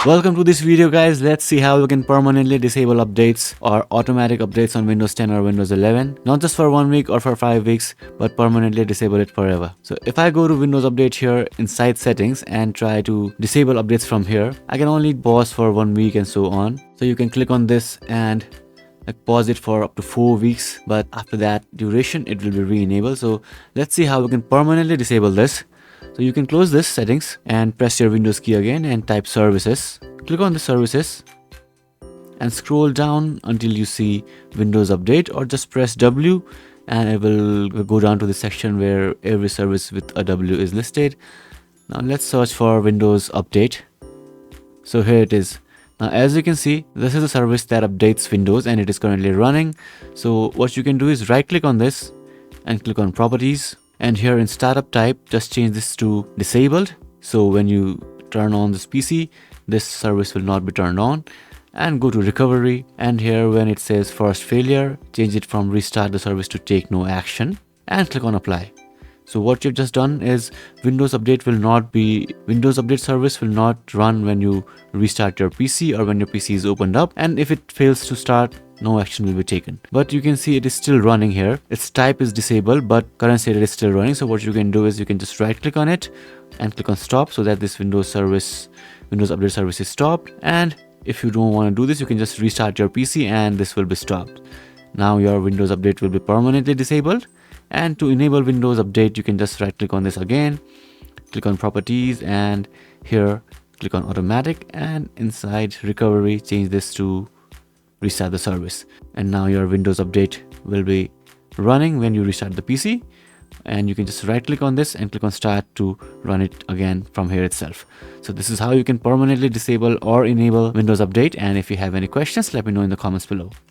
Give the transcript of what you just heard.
Welcome to this video, guys. Let's see how we can permanently disable updates or automatic updates on Windows 10 or Windows 11, not just for 1 week or for 5 weeks, but permanently disable it forever. So if I go to Windows Update here inside settings and try to disable updates from here, I can only pause for 1 week and so on. So you can click on this and pause it for up to 4 weeks, but after that duration it will be re-enabled. So let's see how we can permanently disable this. So you can close this settings and press your Windows key again and type services. Click on the services and scroll down until you see Windows Update, or just press W and it will go down to the section where every service with a W is listed. Now let's search for Windows Update. So here it is. Now as you can see, this is a service that updates Windows and it is currently running. So what you can do is right click on this and click on properties, and here in startup type just change this to disabled. So when you turn on this PC, this service will not be turned on. And go to recovery, and here when it says first failure, change it from restart the service to take no action and click on apply. So what you've just done is Windows Update service will not run when you restart your PC or when your PC is opened up, and if it fails to start, no action will be taken. But you can see it is still running here. Its type is disabled, but current state it is still running. So what you can do is you can just right click on it and click on stop, so that this Windows Update service is stopped. And if you don't want to do this, you can just restart your PC and this will be stopped. Now your Windows Update will be permanently disabled. And to enable Windows Update, you can just right click on this again, click on properties, and here click on automatic, and inside recovery change this to restart the service. And now your Windows Update will be running when you restart the PC, and you can just right click on this and click on start to run it again from here itself. So this is how you can permanently disable or enable Windows Update. And if you have any questions, let me know in the comments below.